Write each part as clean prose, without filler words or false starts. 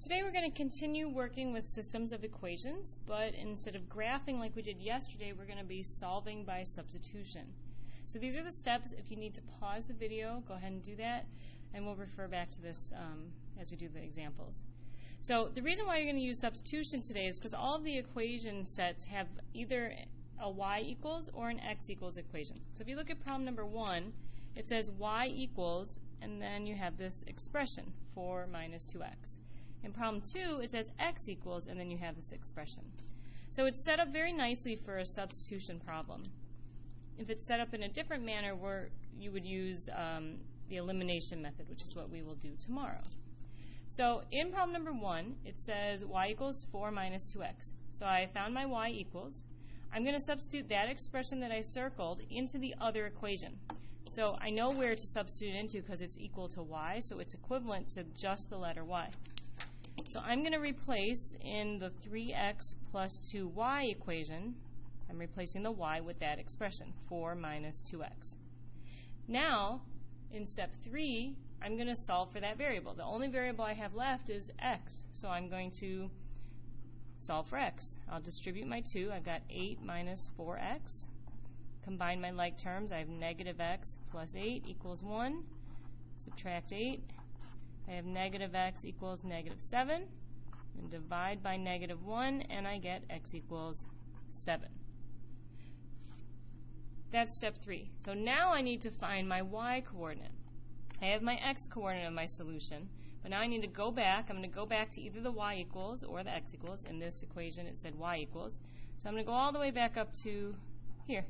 Today we're going to continue working with systems of equations, but instead of graphing like we did yesterday, we're going to be solving by substitution. So these are the steps. If you need to pause the video, go ahead and do that, and we'll refer back to this as we do the examples. So the reason why you're going to use substitution today is because all of the equation sets have either a y equals or an x equals equation. So if you look at problem number 1, it says y equals, and then you have this expression, 4 minus 2x. In problem 2, it says x equals, and then you have this expression. So it's set up very nicely for a substitution problem. If it's set up in a different manner, where you would use the elimination method, which is what we will do tomorrow. So in problem number 1, it says y equals 4 minus 2x. So I found my y equals. I'm going to substitute that expression that I circled into the other equation. So I know where to substitute it into because it's equal to y, so it's equivalent to just the letter y. So I'm going to replace in the 3x plus 2y equation, I'm replacing the y with that expression, 4 minus 2x. Now, in step 3, I'm going to solve for that variable. The only variable I have left is x, so I'm going to solve for x. I'll distribute my 2. I've got 8 minus 4x. Combine my like terms. I have negative x plus 8 equals 1. Subtract 8. I have negative x equals negative 7. And divide by negative 1, and I get x equals 7. That's step 3. So now I need to find my y coordinate. I have my x coordinate of my solution, but now I need to go back. I'm going to go back to either the y equals or the x equals. In this equation, it said y equals. So I'm going to go all the way back up to here.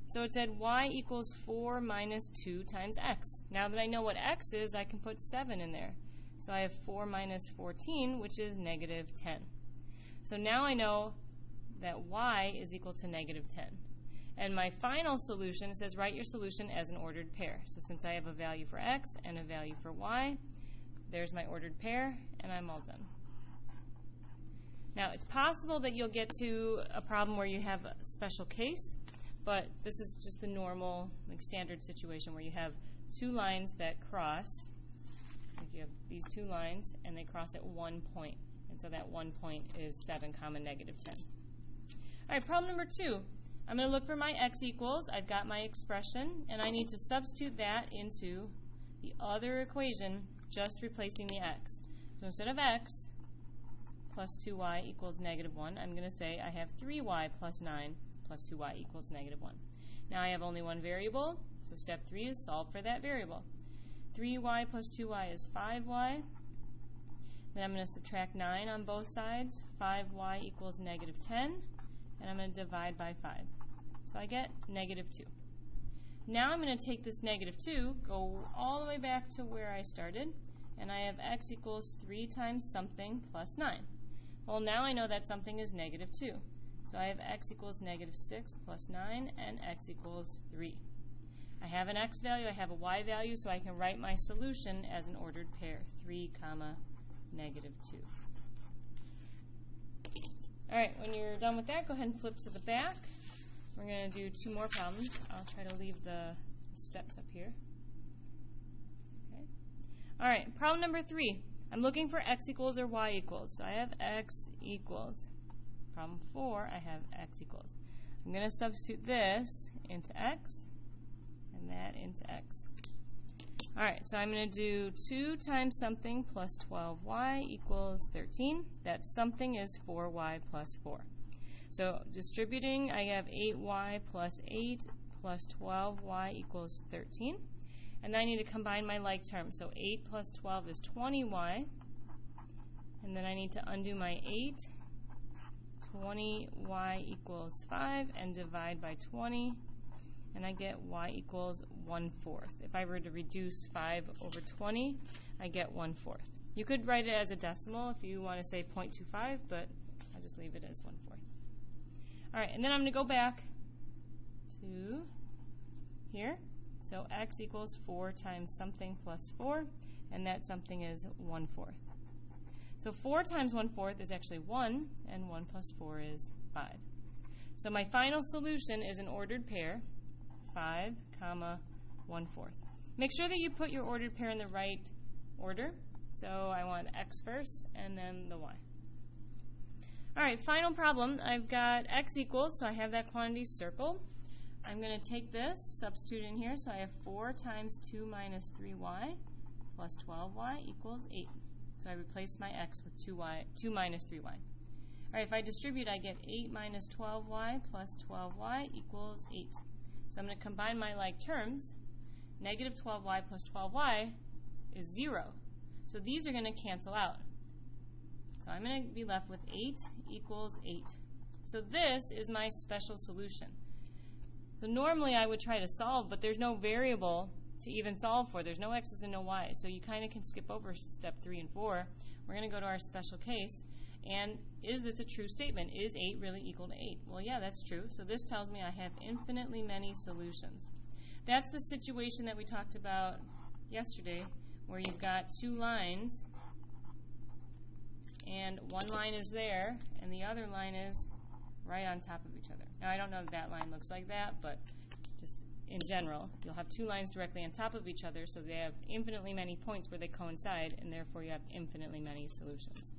So it said y equals 4 minus 2 times x. Now that I know what x is, I can put 7 in there. So I have 4 minus 14, which is negative 10. So now I know that y is equal to negative 10. And my final solution, it says write your solution as an ordered pair. So since I have a value for x and a value for y, there's my ordered pair, and I'm all done. Now, it's possible that you'll get to a problem where you have a special case, but this is just the normal, standard situation where you have two lines that cross. If you have these two lines, and they cross at one point. And so that one point is 7 comma negative 10. All right, problem number 2. I'm going to look for my x equals. I've got my expression, and I need to substitute that into the other equation, just replacing the x. So instead of x plus 2y equals negative 1, I'm going to say I have 3y plus 9 plus 2y equals negative 1. Now I have only one variable, so step 3 is solve for that variable. 3y plus 2y is 5y. Then I'm going to subtract 9 on both sides. 5y equals negative 10. And I'm going to divide by 5. So I get negative 2. Now I'm going to take this negative 2, go all the way back to where I started, and I have x equals 3 times something plus 9. Well, now I know that something is negative 2. So I have x equals negative 6 plus 9, and x equals 3. I have an x value, I have a y value, so I can write my solution as an ordered pair, 3 comma negative 2. All right, when you're done with that, go ahead and flip to the back. We're going to do 2 more problems. I'll try to leave the steps up here. Okay. All right, problem number 3. I'm looking for x equals or y equals. So I have x equals. Problem 4, I have x equals. I'm going to substitute this into x and that into x. All right, so I'm going to do 2 times something plus 12y equals 13. That something is 4y plus 4. So distributing, I have 8y plus 8 plus 12y equals 13. And then I need to combine my like terms. So 8 plus 12 is 20y. And then I need to undo my 8. 20y equals 5 and divide by 20. And I get y equals 1/4. If I were to reduce 5 over 20, I get 1/4. You could write it as a decimal if you want to say 0.25, but I'll just leave it as 1/4. All right, and then I'm going to go back to here. So x equals 4 times something plus 4, and that something is 1/4. So 4 times 1/4 is actually 1, and 1 plus 4 is 5. So my final solution is an ordered pair, 5 comma 1/4. Make sure that you put your ordered pair in the right order. So I want x first and then the y. All right, final problem. I've got x equals, so I have that quantity circled. I'm going to take this, substitute in here, so I have 4 times 2 minus 3y plus 12y equals 8. So I replace my x with 2 minus 3y. All right, if I distribute, I get 8 minus 12y plus 12y equals 8. So I'm going to combine my like terms. Negative 12y plus 12y is 0. So these are going to cancel out. So I'm going to be left with 8 equals 8. So this is my special solution. So normally I would try to solve, but there's no variable to even solve for. There's no x's and no y's. So you kind of can skip over step 3 and 4. We're going to go to our special case. And is this a true statement? Is 8 really equal to 8? Well, yeah, that's true. So this tells me I have infinitely many solutions. That's the situation that we talked about yesterday, where you've got 2 lines, and one line is there, and the other line is right on top of each other. Now, I don't know if that line looks like that, but just in general, you'll have 2 lines directly on top of each other, so they have infinitely many points where they coincide, and therefore you have infinitely many solutions.